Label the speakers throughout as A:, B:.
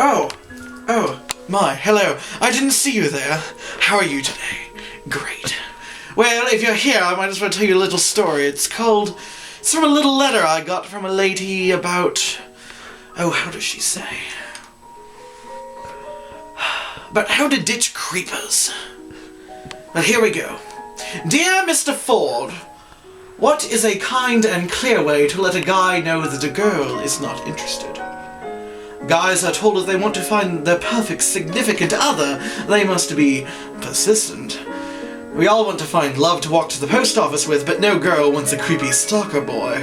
A: Oh, my, hello. I didn't see you there. How are you today? Great. Well, if you're here, I might as well tell you a little story. It's from a little letter I got from a lady about... Oh, how does she say? About how to ditch creepers. Well, here we go. Dear Mr. Ford, what is a kind and clear way to let a guy know that a girl is not interested? Guys are told if they want to find their perfect significant other, they must be persistent. We all want to find love to walk to the post office with, but no girl wants a creepy stalker boy.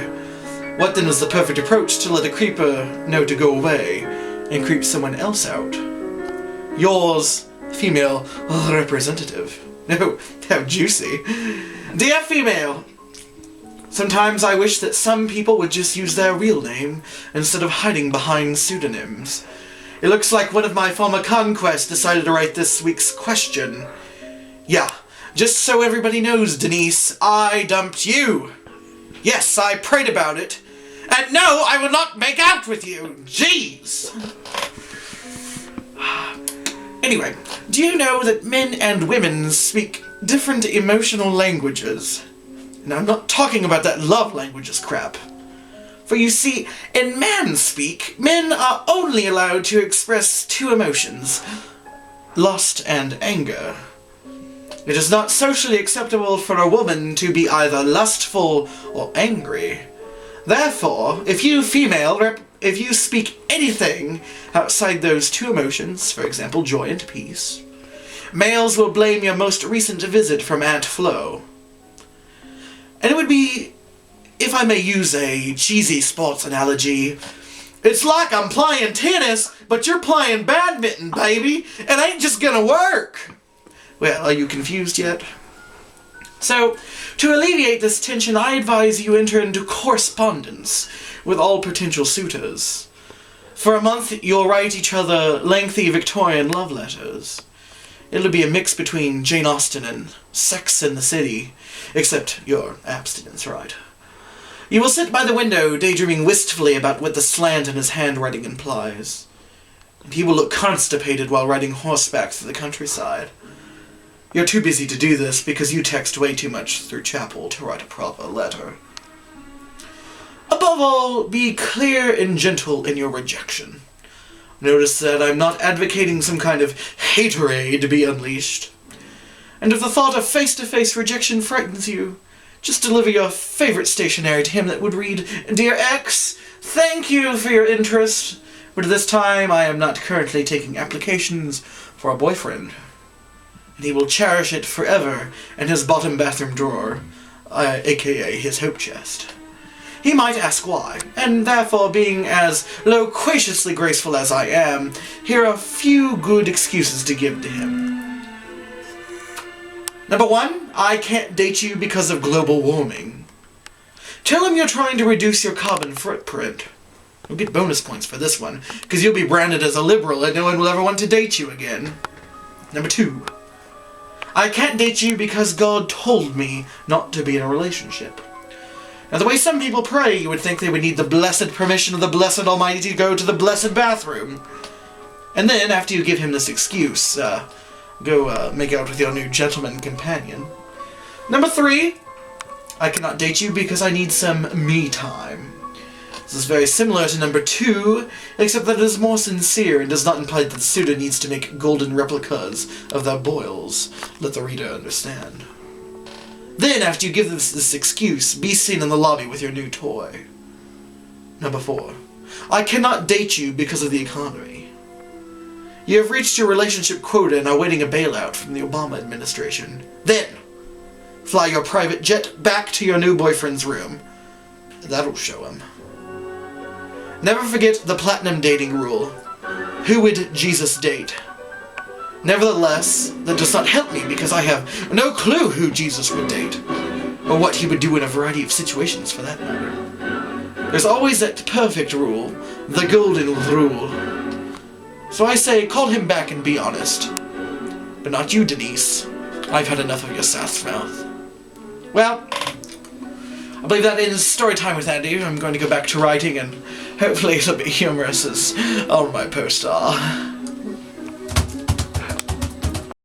A: What then is the perfect approach to let a creeper know to go away and creep someone else out? Yours, female representative. No, how juicy. Dear female, sometimes I wish that some people would just use their real name instead of hiding behind pseudonyms. It looks like one of my former conquests decided to write this week's question. Yeah, just so everybody knows, Denise, I dumped you. Yes, I prayed about it. And no, I will not make out with you. Jeez. Anyway, do you know that men and women speak different emotional languages? And I'm not talking about that love languages crap. For you see, in man-speak, men are only allowed to express two emotions, lust and anger. It is not socially acceptable for a woman to be either lustful or angry. Therefore, if you speak anything outside those two emotions, for example, joy and peace, males will blame your most recent visit from Aunt Flo. And it would be, if I may use a cheesy sports analogy, it's like I'm playing tennis, but you're playing badminton, baby. It ain't just gonna work. Well, are you confused yet? So, to alleviate this tension, I advise you enter into correspondence with all potential suitors. For a month, you'll write each other lengthy Victorian love letters. It'll be a mix between Jane Austen and Sex and the City, except your abstinence, right? You will sit by the window, daydreaming wistfully about what the slant in his handwriting implies. And he will look constipated while riding horseback through the countryside. You're too busy to do this because you text way too much through Chapel to write a proper letter. Above all, be clear and gentle in your rejection. Notice that I'm not advocating some kind of haterade to be unleashed. And if the thought of face-to-face rejection frightens you, just deliver your favorite stationery to him that would read, Dear X, thank you for your interest, but at this time I am not currently taking applications for a boyfriend. And he will cherish it forever in his bottom bathroom drawer, aka his hope chest. He might ask why, and therefore, being as loquaciously graceful as I am, here are a few good excuses to give to him. Number 1, I can't date you because of global warming. Tell him you're trying to reduce your carbon footprint. You'll get bonus points for this one, because you'll be branded as a liberal and no one will ever want to date you again. Number 2, I can't date you because God told me not to be in a relationship. Now, the way some people pray, you would think they would need the blessed permission of the blessed Almighty to go to the blessed bathroom. And then, after you give him this excuse, go make out with your new gentleman companion. Number 3, I cannot date you because I need some me time. This is very similar to number 2, except that it is more sincere and does not imply that the suitor needs to make golden replicas of their boils. Let the reader understand. Then, after you give this excuse, be seen in the lobby with your new toy. Number 4, I cannot date you because of the economy. You have reached your relationship quota and are waiting a bailout from the Obama administration. Then, fly your private jet back to your new boyfriend's room. That'll show him. Never forget the platinum dating rule. Who would Jesus date? Nevertheless, that does not help me because I have no clue who Jesus would date, or what he would do in a variety of situations for that matter. There's always that perfect rule, the golden rule. So I say, call him back and be honest. But not you, Denise. I've had enough of your sass mouth. Well, I believe that ends story time with Andy. I'm going to go back to writing, and hopefully it'll be humorous as all my posts are.